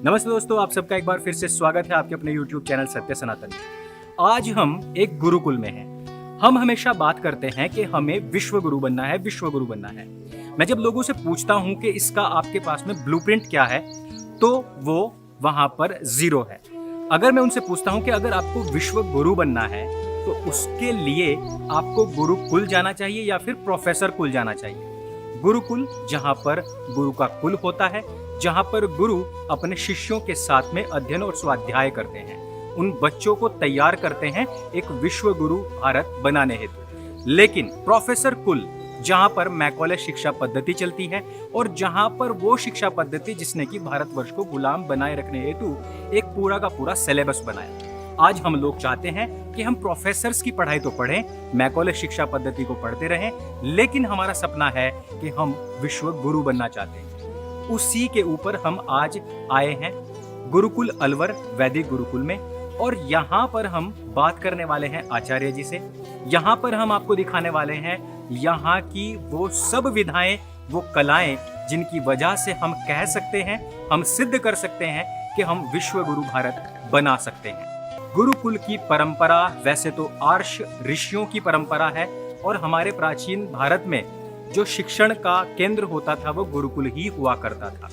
नमस्ते दोस्तों, आप सबका एक बार फिर से स्वागत है आपके अपने YouTube चैनल सत्य सनातन में। आज हम एक गुरुकुल में हैं। हम हमेशा बात करते हैं कि हमें विश्व गुरु बनना है, विश्व गुरु बनना है। मैं जब लोगों से पूछता हूं कि इसका आपके पास में ब्लूप्रिंट क्या है, तो वो वहां पर जीरो है। अगर मैं उनसे पूछता हूं कि अगर आपको विश्व गुरु बनना है तो उसके लिए आपको गुरुकुल जाना चाहिए या फिर प्रोफेसर कुल जाना चाहिए। गुरुकुल जहां पर गुरु का कुल होता है, जहां पर गुरु अपने शिष्यों के साथ में अध्ययन और स्वाध्याय करते हैं, उन बच्चों को तैयार करते हैं एक विश्व गुरु भारत बनाने हेतु। लेकिन प्रोफेसर कुल जहां पर मैकॉले शिक्षा पद्धति चलती है और जहां पर वो शिक्षा पद्धति जिसने कि भारतवर्ष को गुलाम बनाए रखने हेतु एक पूरा का पूरा सिलेबस बनाया। आज हम लोग चाहते हैं कि हम प्रोफेसर्स की पढ़ाई तो पढ़ें, मैकॉले शिक्षा पद्धति को पढ़ते रहें, लेकिन हमारा सपना है कि हम विश्व गुरु बनना चाहते हैं। उसी के ऊपर हम आज आए हैं गुरुकुल अलवर वैदिक गुरुकुल में, और यहाँ पर हम बात करने वाले हैं आचार्य जी से। यहाँ पर हम आपको दिखाने वाले हैं यहाँ की वो सब विधाएं, वो कलाएं जिनकी वजह से हम कह सकते हैं, हम सिद्ध कर सकते हैं कि हम विश्व गुरु भारत बना सकते हैं। गुरुकुल की परंपरा वैसे तो आर्ष ऋषियों की परंपरा है, और हमारे प्राचीन भारत में जो शिक्षण का केंद्र होता था वो गुरुकुल ही हुआ करता था।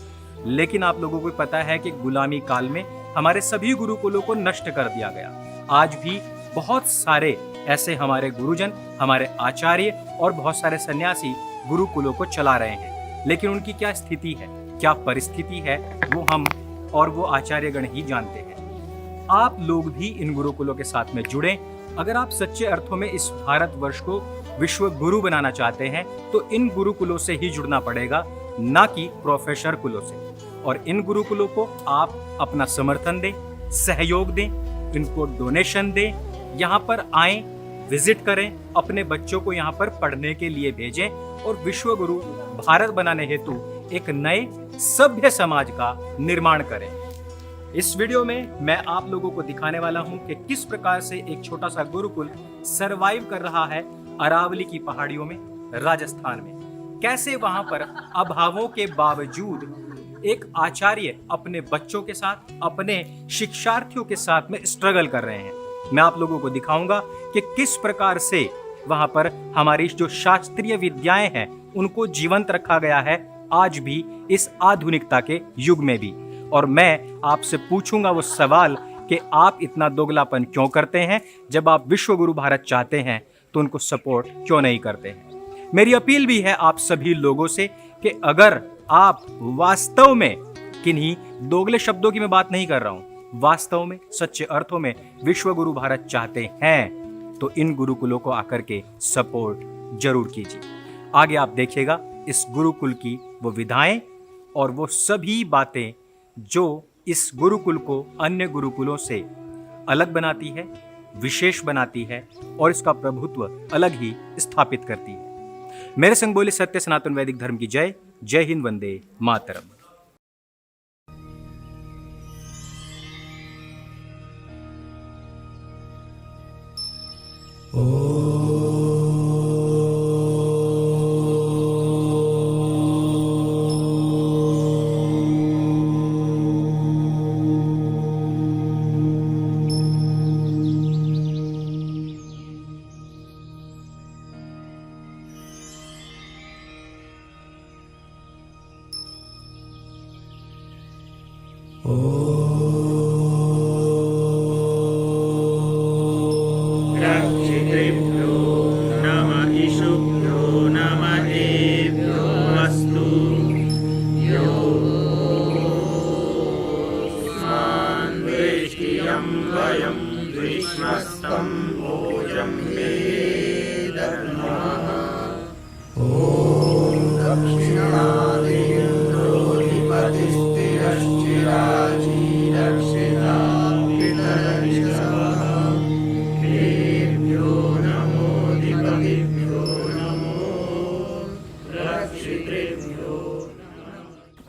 लेकिन आप लोगों को पता है कि गुलामी काल में हमारे सभी गुरुकुलों को नष्ट कर दिया गया। आज भी बहुत सारे ऐसे हमारे गुरुजन, हमारे आचार्य और बहुत सारे सन्यासी गुरुकुलों को चला रहे हैं, लेकिन उनकी क्या स्थिति है, क्या परिस्थिति है, वो हम और वो आचार्यगण ही जानते हैं। आप लोग भी इन गुरुकुलों के साथ में जुड़ें। अगर आप सच्चे अर्थों में इस भारतवर्ष को विश्व गुरु बनाना चाहते हैं तो इन गुरुकुलों से ही जुड़ना पड़ेगा, ना कि प्रोफेसर कुलों से। और इन गुरुकुलों को आप अपना समर्थन दें, सहयोग दें, इनको डोनेशन दें, यहाँ पर आएं, विजिट करें, अपने बच्चों को यहाँ पर पढ़ने के लिए भेजें और विश्व गुरु भारत बनाने हेतु एक नए सभ्य समाज का निर्माण करें। इस वीडियो में मैं आप लोगों को दिखाने वाला हूं कि किस प्रकार से एक छोटा सा गुरुकुल सरवाइव कर रहा है अरावली की पहाड़ियों में, राजस्थान में। कैसे वहां पर अभावों के बावजूद एक आचार्य अपने बच्चों के साथ, अपने शिक्षार्थियों के साथ में स्ट्रगल कर रहे हैं। मैं आप लोगों को दिखाऊंगा कि किस प्रकार से वहां पर हमारी जो शास्त्रीय विद्याएं हैं उनको जीवंत रखा गया है, आज भी इस आधुनिकता के युग में भी। और मैं आपसे पूछूंगा वो सवाल कि आप इतना दोगलापन क्यों करते हैं? जब आप विश्व गुरु भारत चाहते हैं तो उनको सपोर्ट क्यों नहीं करते हैं? मेरी अपील भी है आप सभी लोगों से कि अगर आप वास्तव में, किन्हीं दोगले शब्दों की मैं बात नहीं कर रहा हूं, वास्तव में सच्चे अर्थों में विश्व गुरु भारत चाहते हैं तो इन गुरुकुलों को आकर के सपोर्ट जरूर कीजिए। आगे आप देखिएगा इस गुरुकुल की वो विधाएं और वो सभी बातें जो इस गुरुकुल को अन्य गुरुकुलों से अलग बनाती है, विशेष बनाती है और इसका प्रभुत्व अलग ही स्थापित करती है। मेरे संग बोले सत्य सनातन वैदिक धर्म की जय। जय हिंद, वंदे मातरम। रक्षितृभ्यो नमः ईशुभ्यो नमः देभ्यो अस्तु योऽस्मान्द्वेष्टियं वयं विश्वस्तं भोजं मे धर्मः। ॐ दक्षिणादेन्द्रोऽधिपतिस्थिरश्चिराजी रक्षिता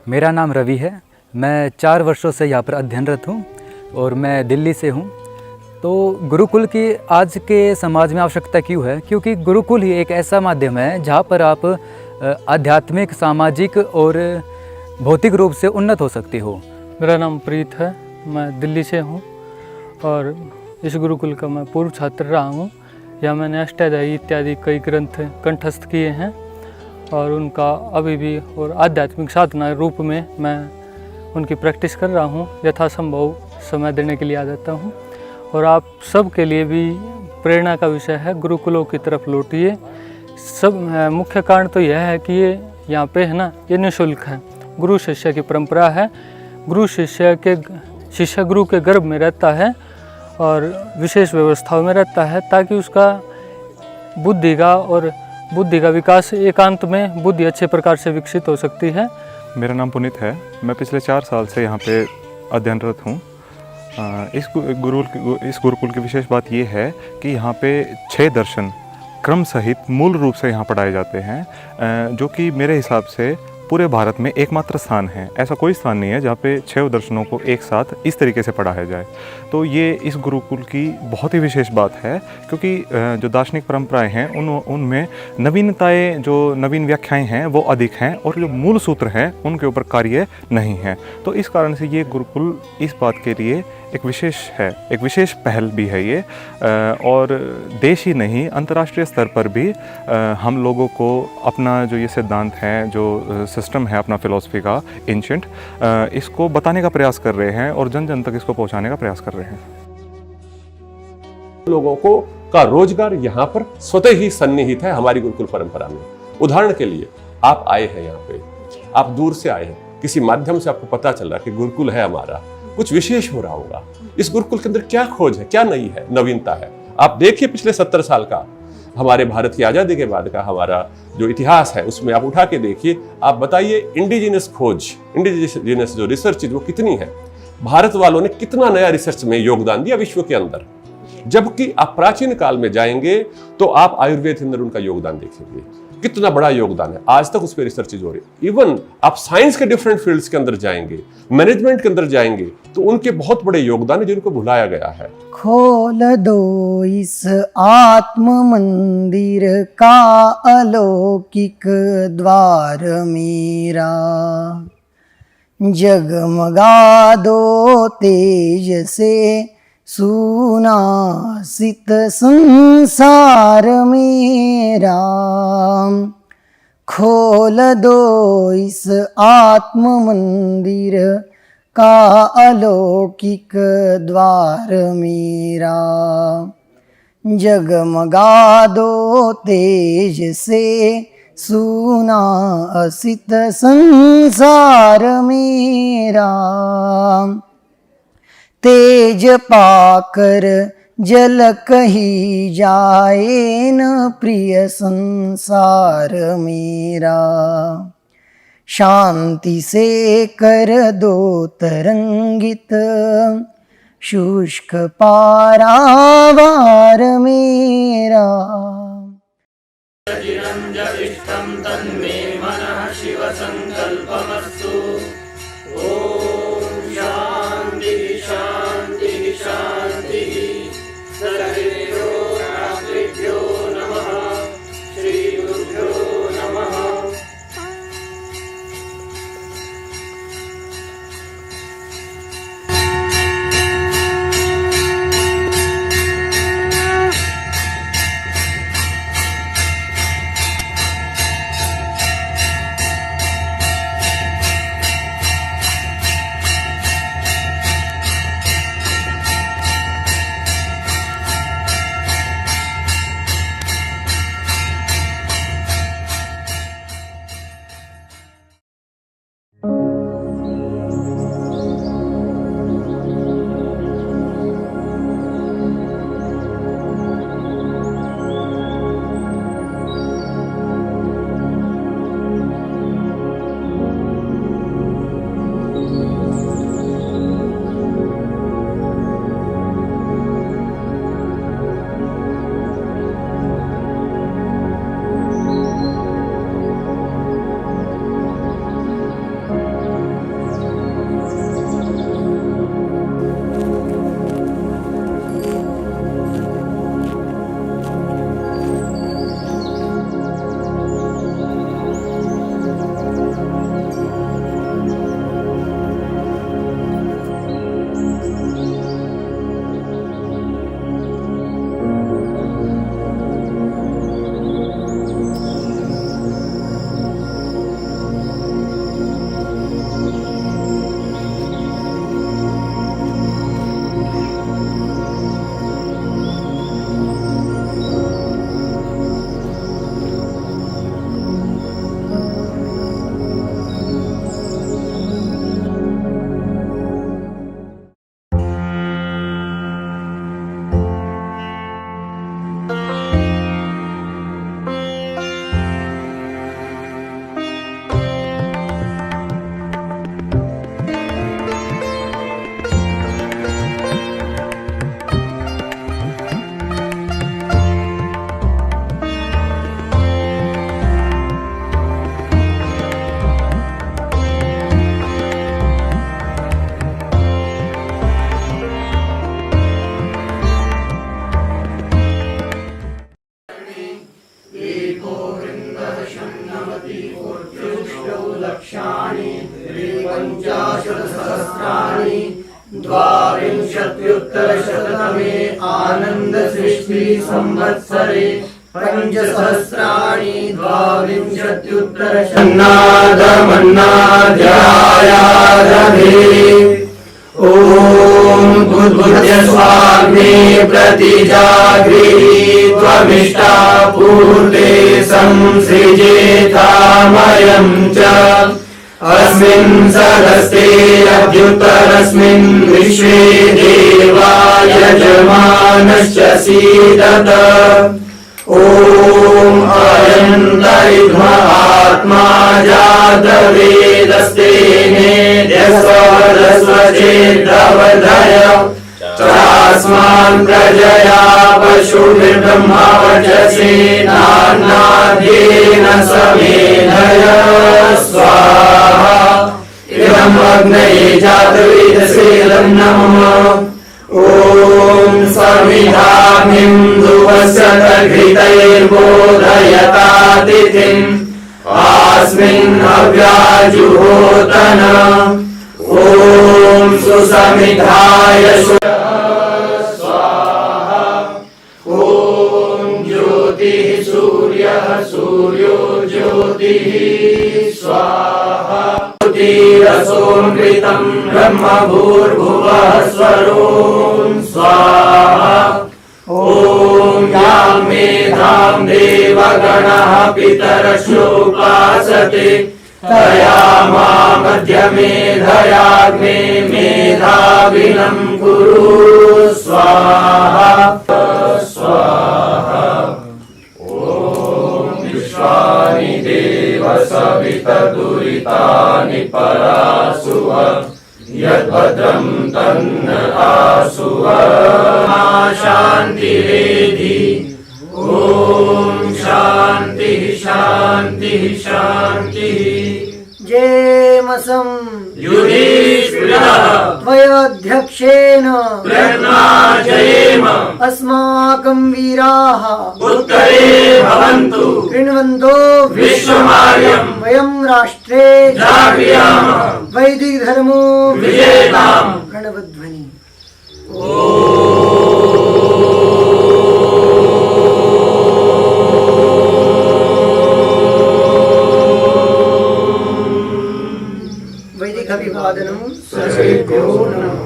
मेरा नाम रवि है। मैं 4 वर्षों से यहाँ पर अध्ययनरत हूँ और मैं दिल्ली से हूँ। तो गुरुकुल की आज के समाज में आवश्यकता क्यों है? क्योंकि गुरुकुल ही एक ऐसा माध्यम है जहाँ पर आप आध्यात्मिक, सामाजिक और भौतिक रूप से उन्नत हो सकते हो। मेरा नाम प्रीत है, मैं दिल्ली से हूँ और इस गुरुकुल का मैं पूर्व छात्र रहा हूँ। यहाँ मैंने अष्टाध्यायी इत्यादि कई ग्रंथ कंठस्थ किए हैं और उनका अभी भी और आध्यात्मिक साधना रूप में मैं उनकी प्रैक्टिस कर रहा हूँ। यथासंभव समय देने के लिए आ जाता हूँ और आप सब के लिए भी प्रेरणा का विषय है, गुरुकुलों की तरफ लौटिए। सब मुख्य कारण तो यह है कि ये यहाँ पे है ना, ये निःशुल्क है, गुरु शिष्य की परंपरा है। गुरु शिष्य गुरु के गर्भ में रहता है और विशेष व्यवस्थाओं में रहता है ताकि उसका बुद्धि का विकास एकांत में बुद्धि अच्छे प्रकार से विकसित हो सकती है। मेरा नाम पुनीत है, मैं पिछले 4 साल से यहाँ पे अध्ययनरत हूँ। इस गुरुकुल की विशेष बात ये है कि यहाँ पे 6 दर्शन क्रम सहित मूल रूप से यहाँ पढ़ाए जाते हैं, जो कि मेरे हिसाब से पूरे भारत में एकमात्र स्थान है। ऐसा कोई स्थान नहीं है जहाँ पे 6 दर्शनों को एक साथ इस तरीके से पढ़ाया जाए। तो ये इस गुरुकुल की बहुत ही विशेष बात है, क्योंकि जो दार्शनिक परंपराएं हैं उनमें नवीनताएं, जो नवीन व्याख्याएं हैं वो अधिक हैं और जो मूल सूत्र हैं उनके ऊपर कार्य नहीं है। तो इस कारण से ये गुरुकुल इस बात के लिए एक विशेष पहल भी है ये, और देश ही नहीं अंतर्राष्ट्रीय स्तर पर भी हम लोगों को अपना जो ये सिद्धांत है, जो सिस्टम है अपना फिलॉसफी का एंशिएंट, इसको बताने का प्रयास कर रहे हैं और जन जन तक इसको पहुंचाने का प्रयास कर रहे हैं। लोगों को का रोजगार यहाँ पर स्वतः ही सन्निहित है हमारी गुरुकुल परंपरा में। उदाहरण के लिए आप आए हैं यहाँ पे, आप दूर से आए हैं, किसी माध्यम से आपको पता चल रहा है कि गुरुकुल है हमारा, कुछ विशेष हो रहा होगा। इस गुरुकुल के अंदर क्या खोज है, क्या नई है, नवीनता है। आप देखिए पिछले 70 साल का हमारे भारत की आज़ादी के बाद का हमारा जो इतिहास है उसमें आप उठा के देखिए, आप बताइए इंडिजिनस खोज, इंडिजिनस जो रिसर्च वो कितनी है। भारत वालों ने कितना नया रिसर्च में योगदान दिया विश्व के अंदर। जबकि आप प्राचीन काल में जाएंगे तो आप आयुर्वेद के अंदर उनका योगदान देखेंगे, कितना बड़ा योगदान है। आज तक उस पर रिसर्चेज हो रही। इवन आप साइंस के डिफरेंट फील्ड्स के अंदर जाएंगे, मैनेजमेंट के अंदर जाएंगे तो उनके बहुत बड़े योगदान है जिनको भुलाया गया है। खोल दो इस आत्म मंदिर का अलौकिक द्वार मेरा, जगमगा दो तेज से सुनासित संसार मेरा। खोल दो इस आत्म मंदिर का अलौकिक द्वार मेरा, जगमगा दो तेज से सुनासित संसार मेरा। तेज पाकर झलक ही जाए न प्रिय संसार मेरा। शांति से कर दो तरंगित शुष्क पारावार मेरा। द्वाविंशत्युत्तरशततमे आनन्दसृष्टि संवत्सरे पञ्चसहस्राणि द्वाविंशत्युत्तरशन्नादमन्नाध्यायादभे ॐ बुद्बुद्ध स्वाग्ने प्रतिजागृहि त्वमिष्टा पूर्वे संसृजेथामयं च अस्मिन् सदस्ते अभ्युत्तरस्मिन् विश्वे देवा यजमानश्च सीदत ॐ अयन्तरिध्म आत्मा जातवेदस्तेनेध्यस्वरस्वचेद्रवधय चास्मान् प्रजया पशुभिर्ब्रह्मा वचसेनान्नाद्येन समेधय स्वाहा इदम् अग्नये जातवेदसेदं नमः ॐ समिधामिं ध्रुवस्य तद्घृतैर्बोधयतातिथिम् अस्मिन् हव्याजुहोतन ॐ सुसमिधाय स्वाहा ॐ ज्योतिः सूर्यः सूर्यो ज्योतिः स्वाहा ज्योतिरसोऽमृतं ब्रह्म भूर्भुवः स्वरों स्वाहा ॐ यां मेधां देवगणः पितरश्चोपासते तया मा मध्यमेधयाग्ने मेधाविनं कुरु स्वाहा स्वाहा ॐ विश्वानि देव सवितदुरितानि परासुव यद्भद्रं तन्न आसुव शान्तिरेधि ॐ शान्तिः शान्तिः शान्तिः जेमसं युधिष्ठिरः त्वयाध्यक्षेण जयेम अस्माकं वीराः उत्तरे भवन्तु कृण्वन्तो विश्वमार्यं वयं राष्ट्रे जागृयामः वैदिक धर्मो विजेताम् गणवध्वनि वैदिक अभिवादनं सर्वेभ्यो नमः।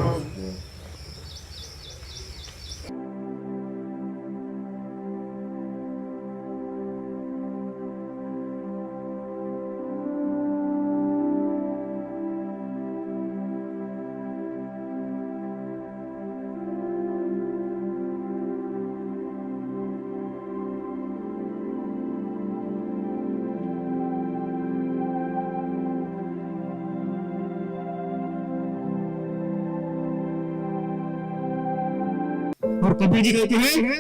और कबीर जी कहते हैं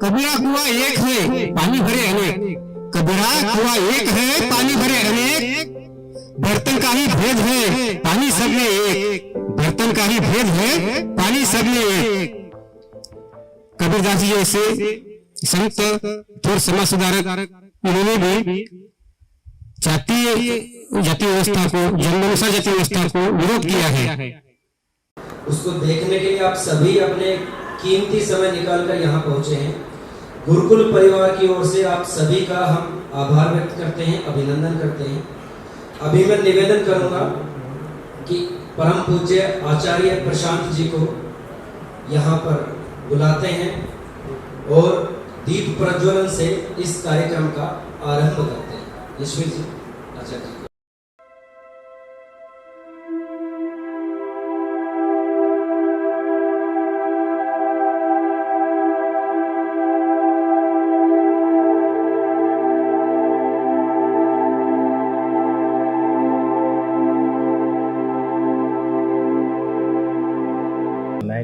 कबीरा कुआं एक है पानी भरे अनेक, कबीरा कुआं एक है पानी भरे अनेक, बर्तन का ही भेद है पानी सब में एक, बर्तन का ही भेद है पानी सब में एक। कबीरदास जी जैसे संत और समाज सुधारक इन्होंने भी जातीय व्यवस्था को, जन्मानुसार जातीय व्यवस्था को विरोध किया है। उसको देखने के लिए आप सभी अपने कीमती समय निकालकर यहाँ पहुँचे हैं। गुरुकुल परिवार की ओर से आप सभी का हम आभार व्यक्त करते हैं, अभिनंदन करते हैं। अभी मैं निवेदन करूँगा कि परम पूज्य आचार्य प्रशांत जी को यहाँ पर बुलाते हैं और दीप प्रज्वलन से इस कार्यक्रम का आरंभ करते हैं। यशवीर जी, आचार्य जी।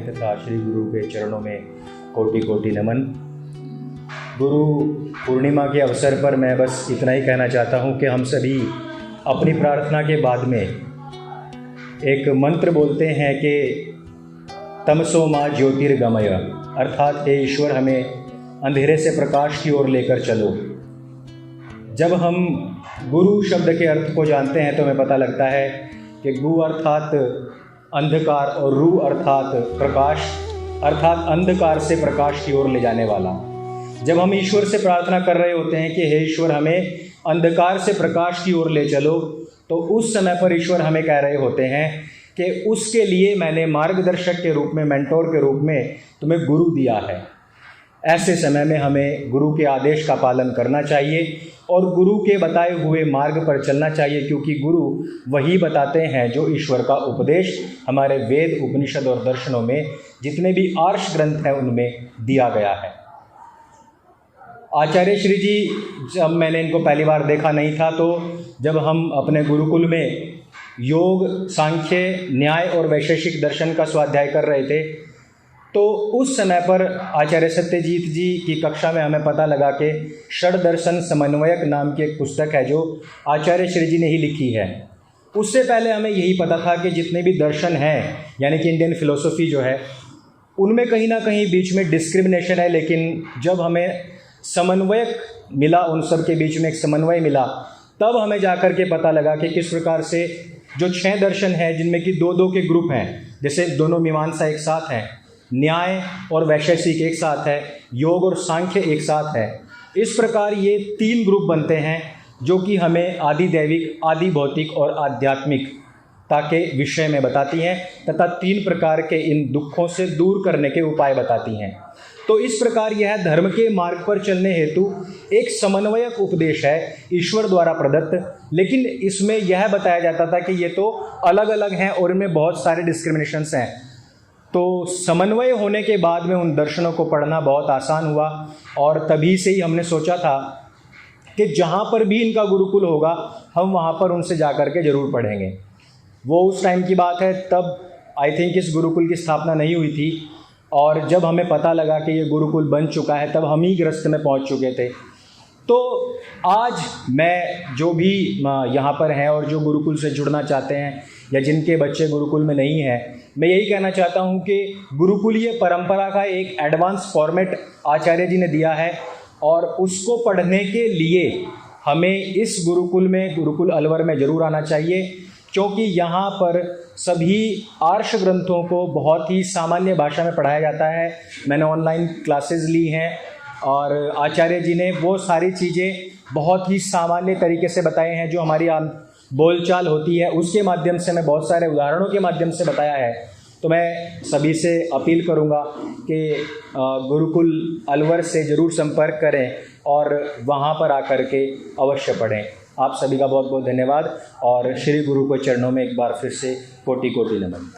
तथा श्री गुरु के चरणों में कोटि कोटि नमन। गुरु पूर्णिमा के अवसर पर मैं बस इतना ही कहना चाहता हूँ कि हम सभी अपनी प्रार्थना के बाद में एक मंत्र बोलते हैं कि तमसो माँ ज्योतिर्गमय, अर्थात हे ईश्वर हमें अंधेरे से प्रकाश की ओर लेकर चलो। जब हम गुरु शब्द के अर्थ को जानते हैं तो हमें पता लगता है कि गु अर्थात अंधकार और रू अर्थात प्रकाश अर्थात अंधकार से प्रकाश की ओर ले जाने वाला। जब हम ईश्वर से प्रार्थना कर रहे होते हैं कि हे ईश्वर हमें अंधकार से प्रकाश की ओर ले चलो, तो उस समय पर ईश्वर हमें कह रहे होते हैं कि उसके लिए मैंने मार्गदर्शक के रूप में, मेंटोर के रूप में तुम्हें गुरु दिया है। ऐसे समय में हमें गुरु के आदेश का पालन करना चाहिए और गुरु के बताए हुए मार्ग पर चलना चाहिए, क्योंकि गुरु वही बताते हैं जो ईश्वर का उपदेश हमारे वेद, उपनिषद और दर्शनों में, जितने भी आर्ष ग्रंथ हैं उनमें दिया गया है। आचार्य श्री जी, जब मैंने इनको पहली बार देखा नहीं था, तो जब हम अपने गुरुकुल में योग, सांख्य, न्याय और वैशेषिक दर्शन का स्वाध्याय कर रहे थे, तो उस समय पर आचार्य सत्यजीत जी की कक्षा में हमें पता लगा कि षड दर्शन समन्वयक नाम की एक पुस्तक है जो आचार्य श्री जी ने ही लिखी है। उससे पहले हमें यही पता था कि जितने भी दर्शन हैं, यानी कि इंडियन फिलोसफी जो है, उनमें कहीं ना कहीं बीच में डिस्क्रिमिनेशन है, लेकिन जब हमें समन्वयक मिला, उन सब के बीच में एक समन्वय मिला, तब हमें जाकर के पता लगा कि किस प्रकार से जो 6 दर्शन हैं, जिनमें कि 2-2 के ग्रुप हैं, जैसे दोनों मीमांसा एक साथ हैं, न्याय और वैशेषिक एक साथ है, योग और सांख्य एक साथ है, इस प्रकार ये 3 ग्रुप बनते हैं जो कि हमें आदि दैविक, आदि भौतिक और आध्यात्मिकता के विषय में बताती हैं तथा 3 प्रकार के इन दुखों से दूर करने के उपाय बताती हैं। तो इस प्रकार यह धर्म के मार्ग पर चलने हेतु एक समन्वयक उपदेश है, ईश्वर द्वारा प्रदत्त, लेकिन इसमें यह बताया जाता था कि ये तो अलग अलग हैं और इनमें बहुत सारे डिस्क्रिमिनेशंस हैं। तो समन्वय होने के बाद में उन दर्शनों को पढ़ना बहुत आसान हुआ और तभी से ही हमने सोचा था कि जहाँ पर भी इनका गुरुकुल होगा हम वहाँ पर उनसे जाकर के ज़रूर पढ़ेंगे। वो उस टाइम की बात है, तब आई थिंक इस गुरुकुल की स्थापना नहीं हुई थी, और जब हमें पता लगा कि ये गुरुकुल बन चुका है तब हम ही ग्रस्त में पहुँच चुके थे। तो आज मैं जो भी यहाँ पर हैं और जो गुरुकुल से जुड़ना चाहते हैं या जिनके बच्चे गुरुकुल में नहीं हैं, मैं यही कहना चाहता हूँ कि गुरुकुल ये परंपरा का एक एडवांस फॉर्मेट आचार्य जी ने दिया है और उसको पढ़ने के लिए हमें इस गुरुकुल में, गुरुकुल अलवर में ज़रूर आना चाहिए, क्योंकि यहाँ पर सभी आर्ष ग्रंथों को बहुत ही सामान्य भाषा में पढ़ाया जाता है। मैंने ऑनलाइन क्लासेस ली हैं और आचार्य जी ने वो सारी चीज़ें बहुत ही सामान्य तरीके से बताए हैं, जो हमारी आम बोलचाल होती है उसके माध्यम से, मैं बहुत सारे उदाहरणों के माध्यम से बताया है। तो मैं सभी से अपील करूंगा कि गुरुकुल अलवर से ज़रूर संपर्क करें और वहां पर आकर के अवश्य पढ़ें। आप सभी का बहुत बहुत धन्यवाद और श्री गुरु के चरणों में एक बार फिर से कोटि कोटि नमन।